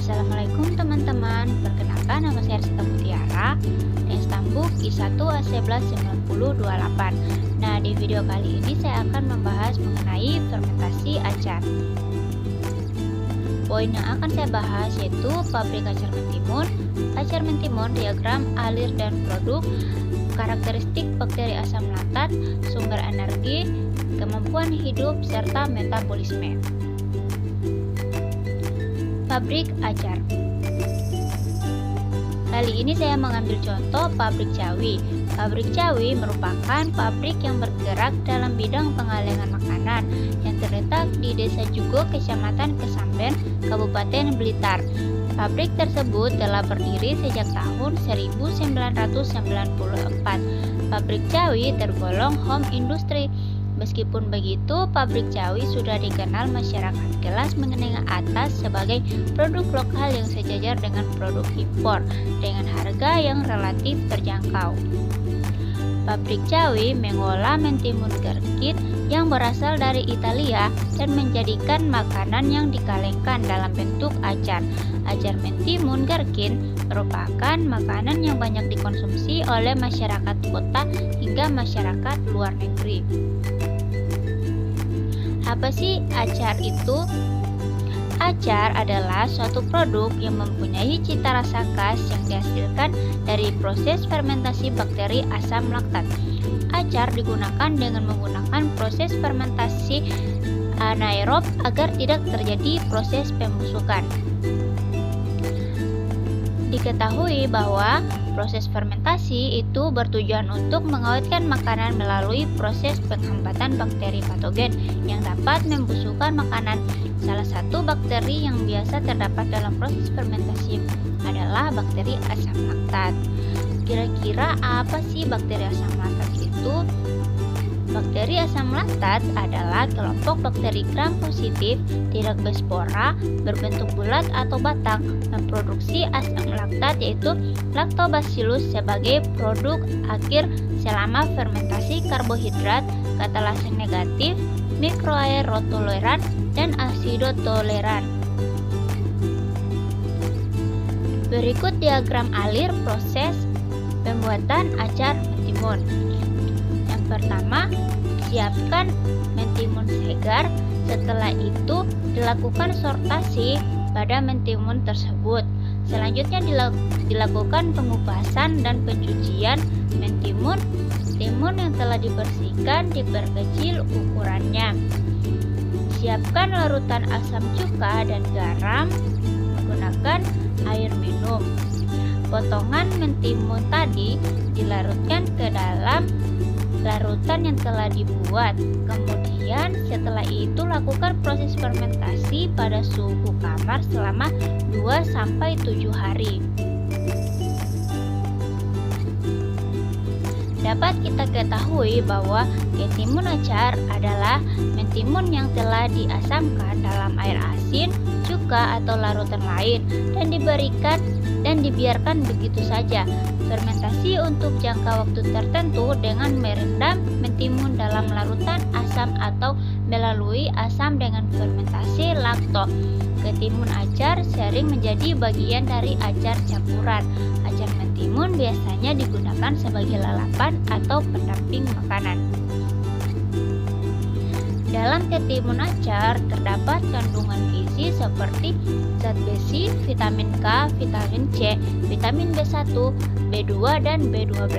Assalamualaikum teman-teman, perkenalkan nama saya Arsita Mutiara dan stambuk I1A119028. Nah, di video kali ini saya akan membahas mengenai fermentasi acar. Poin yang akan saya bahas yaitu pabrik acar mentimun, diagram alir dan produk, karakteristik bakteri asam laktat, sumber energi, kemampuan hidup, serta metabolisme. Pabrik acar. Kali ini saya mengambil contoh pabrik Cawi. Pabrik Cawi merupakan pabrik yang bergerak dalam bidang pengalengan makanan yang terletak di Desa Jugo, Kecamatan Kesamben, Kabupaten Blitar. Pabrik tersebut telah berdiri sejak tahun 1994. Pabrik Cawi tergolong home industry. Meskipun begitu, pabrik Cawi sudah dikenal masyarakat kelas menengah atas sebagai produk lokal yang sejajar dengan produk impor dengan harga yang relatif terjangkau. Pabrik Cawi mengolah mentimun gherkin yang berasal dari Italia dan menjadikan makanan yang dikalengkan dalam bentuk acar. Acar mentimun gherkin merupakan makanan yang banyak dikonsumsi oleh masyarakat kota hingga masyarakat luar negeri. Apa sih acar itu? Acar adalah suatu produk yang mempunyai cita rasa khas yang dihasilkan dari proses fermentasi bakteri asam laktat. Acar digunakan dengan menggunakan proses fermentasi anaerob agar tidak terjadi proses pembusukan. Diketahui bahwa proses fermentasi itu bertujuan untuk mengawetkan makanan melalui proses penghambatan bakteri patogen yang dapat membusukkan makanan. Salah satu bakteri yang biasa terdapat dalam proses fermentasi adalah bakteri asam laktat. Kira-kira apa sih bakteri asam laktat itu? Bakteri asam laktat adalah kelompok bakteri gram positif, tidak berspora, berbentuk bulat atau batang, memproduksi asam laktat yaitu Lactobacillus sebagai produk akhir selama fermentasi karbohidrat, katalase negatif, mikroaerotoleran, dan asidotoleran. Berikut diagram alir proses pembuatan acar mentimun. Pertama, siapkan mentimun segar. Setelah itu, dilakukan sortasi pada mentimun tersebut. Selanjutnya dilakukan pengupasan dan pencucian mentimun. Mentimun yang telah dibersihkan diperkecil ukurannya. Siapkan larutan asam cuka dan garam menggunakan air minum. Potongan mentimun tadi dilarutkan ke dalam larutan yang telah dibuat. Kemudian setelah itu lakukan proses fermentasi pada suhu kamar selama 2-7 hari. Dapat kita ketahui bahwa mentimun acar adalah mentimun yang telah diasamkan dalam air asin, cuka atau larutan lain dan dibiarkan begitu saja. Fermentasi untuk jangka waktu tertentu dengan merendam mentimun dalam larutan asam atau melalui asam dengan fermentasi lakto. Ketimun acar sering menjadi bagian dari acar campuran. Acar mentimun biasanya digunakan sebagai lalapan atau pendamping makanan. Dalam ketimun acar terdapat kandungan gizi seperti zat besi, vitamin K, vitamin C, vitamin B1, B2, dan B12.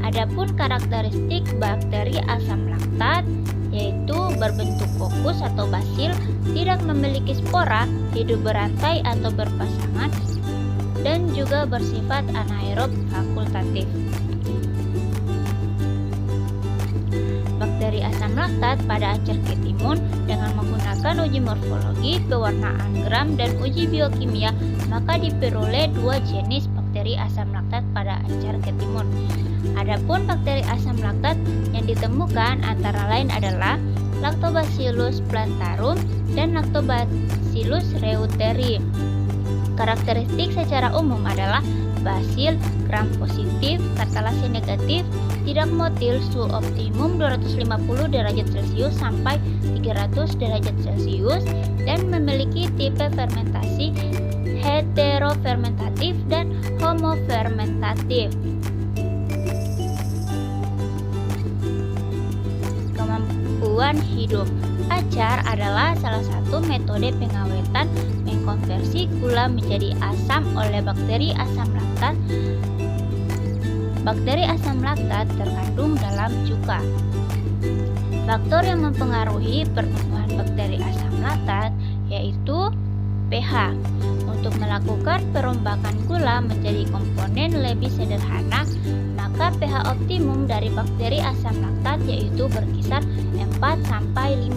Adapun karakteristik bakteri asam laktat yaitu berbentuk kokus atau basil, tidak memiliki spora, hidup berantai atau berpasangan, dan juga bersifat anaerob fakultatif. Bakteri asam laktat pada acar ketimun dengan menggunakan uji morfologi, pewarnaan gram, dan uji biokimia, maka diperoleh 2 jenis bakteri asam laktat pada acar ketimun. Adapun bakteri asam laktat yang ditemukan antara lain adalah Lactobacillus plantarum dan Lactobacillus reuteri. Karakteristik secara umum adalah basil gram positif, katalase negatif, tidak motil suhu optimum 250 derajat Celcius sampai 300 derajat Celcius, dan memiliki tipe fermentasi heterofermentatif dan homofermentatif. Kemampuan hidup. Acar adalah salah satu metode pengawetan mengkonversi gula menjadi asam oleh bakteri asam laktat. Bakteri asam laktat terkandung dalam cuka. Faktor yang mempengaruhi pertumbuhan bakteri asam laktat yaitu pH. Untuk melakukan perombakan gula menjadi komponen lebih sederhana, maka pH optimum dari bakteri asam laktat yaitu berkisar 4-5.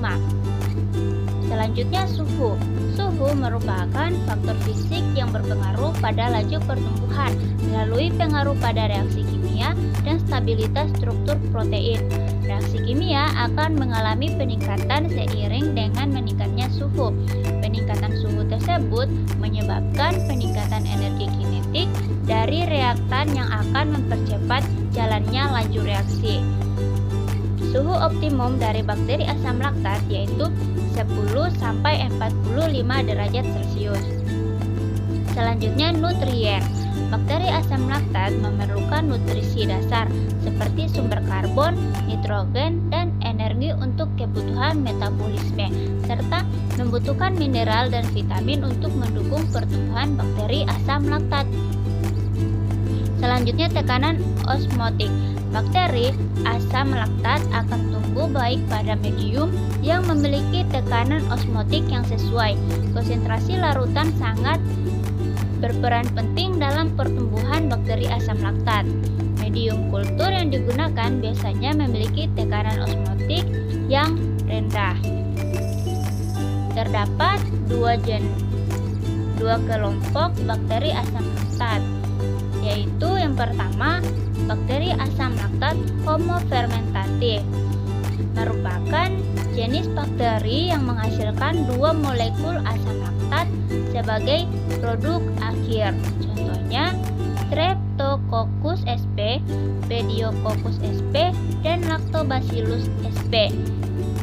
Selanjutnya suhu. Suhu merupakan faktor fisik yang berpengaruh pada laju pertumbuhan melalui pengaruh pada reaksi kimia dan stabilitas struktur protein. Reaksi kimia akan mengalami peningkatan seiring dengan meningkatnya suhu. Peningkatan suhu tersebut menyebabkan peningkatan energi kinetik dari reaktan yang akan mempercepat jalannya laju reaksi. Suhu optimum dari bakteri asam laktat yaitu 10-45 derajat Celcius. Selanjutnya nutrien. Bakteri asam laktat memerlukan nutrisi dasar seperti sumber karbon, nitrogen, dan energi untuk kebutuhan metabolisme, serta membutuhkan mineral dan vitamin untuk mendukung pertumbuhan bakteri asam laktat. Selanjutnya tekanan osmotik. Bakteri asam laktat akan tumbuh baik pada medium yang memiliki tekanan osmotik yang sesuai. Konsentrasi larutan sangat berperan penting dalam pertumbuhan bakteri asam laktat. Medium kultur yang digunakan biasanya memiliki tekanan osmotik yang rendah. Terdapat dua kelompok bakteri asam laktat, yaitu yang pertama, bakteri asam laktat homofermentatif merupakan jenis bakteri yang menghasilkan dua molekul asam laktat sebagai produk akhir. Contohnya Streptococcus sp, Pediococcus sp, dan Lactobacillus sp.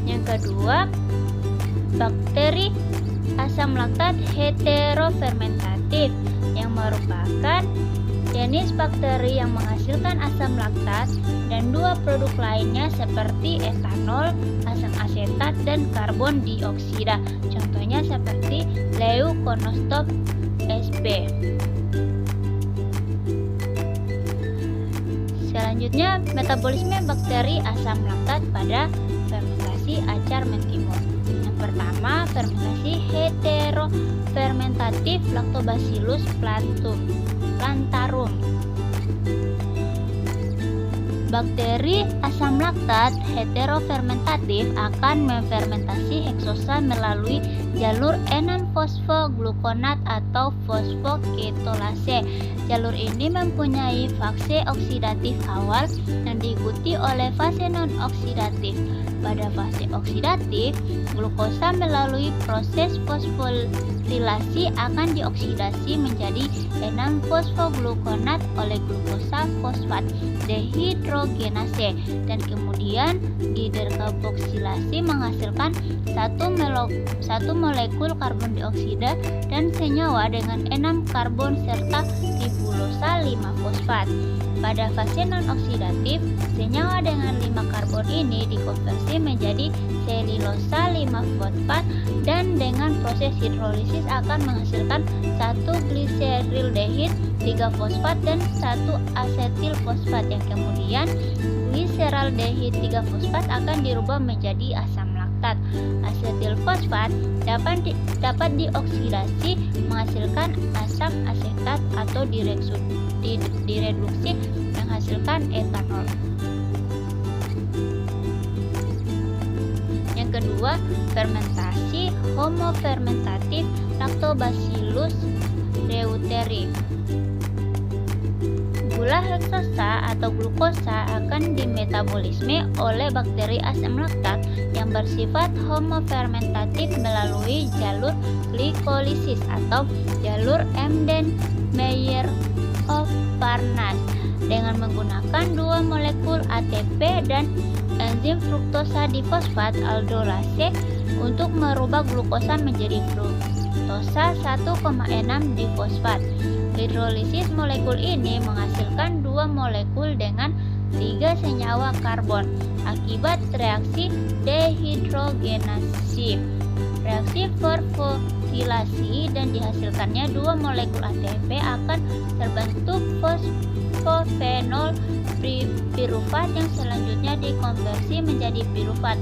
Yang kedua, bakteri asam laktat heterofermentatif yang merupakan jenis bakteri yang menghasilkan asam laktat dan dua produk lainnya seperti etanol, asam asetat, dan karbon dioksida. Contohnya seperti Leuconostops sp. Selanjutnya, metabolisme bakteri asam laktat pada fermentasi acar mentimun. Yang pertama, fermentasi heterofermentatif Lactobacillus plantarum. Bakteri asam laktat heterofermentatif akan memfermentasi heksosa melalui jalur enan-fosfoglukonat atau fosfoketolase. Jalur ini mempunyai fase oksidatif awal yang diikuti oleh fase non-oksidatif. Pada fase oksidatif, glukosa melalui proses fosforilasi akan dioksidasi menjadi enan-fosfoglukonat oleh glukosa fosfat dehidrogenase, dan kemudian diderkarboksilasi menghasilkan satu molekul karbon dioksida dan senyawa dengan 6 karbon serta ribulosa 5-fosfat. Pada fase non-oksidatif, senyawa dengan 5 karbon ini dikonversi menjadi selulosa 5-fosfat dan dengan proses hidrolisis akan menghasilkan 1 gliserildehid 3-fosfat dan 1 asetilfosfat, yang kemudian gliseraldehid 3-fosfat akan dirubah menjadi asam laktat. Asetilfosfat dapat dioksidasi menghasilkan asam asetat atau direduksi menghasilkan etanol. Yang kedua, fermentasi homofermentatif Lactobacillus reuteri. Gula heksosa atau glukosa akan dimetabolisme oleh bakteri asam laktat yang bersifat homofermentatif melalui jalur glikolisis atau jalur Embden-Meyer Farnas dengan menggunakan dua molekul ATP dan enzim fruktosa difosfat aldolase untuk merubah glukosa menjadi fruktosa 1,6 difosfat. Hidrolisis molekul ini menghasilkan dua molekul dengan 3 senyawa karbon akibat reaksi dehidrogenasi. Reaksi fosforilasi dan dihasilkannya dua molekul ATP akan terbentuk fosfofenol pirufat yang selanjutnya dikonversi menjadi pirufat.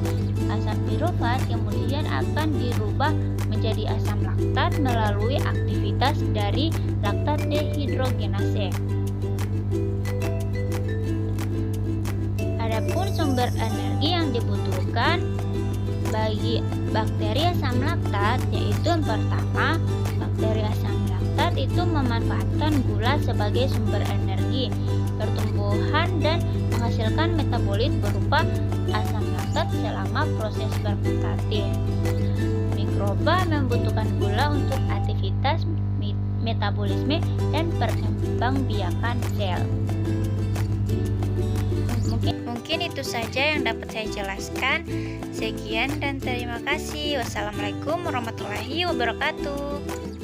Asam pirufat kemudian akan dirubah menjadi asam laktat melalui aktivitas dari laktat dehidrogenase. Adapun sumber energi yang dibutuhkan bagi bakteri asam laktat yaitu yang pertama, bakteri asam laktat itu memanfaatkan gula sebagai sumber energi pertumbuhan dan menghasilkan metabolit berupa asam laktat selama proses fermentatif. Mikroba membutuhkan gula untuk aktivitas metabolisme dan perkembangbiakan sel. Mungkin itu saja yang dapat saya jelaskan. Sekian dan terima kasih. Wassalamualaikum warahmatullahi wabarakatuh.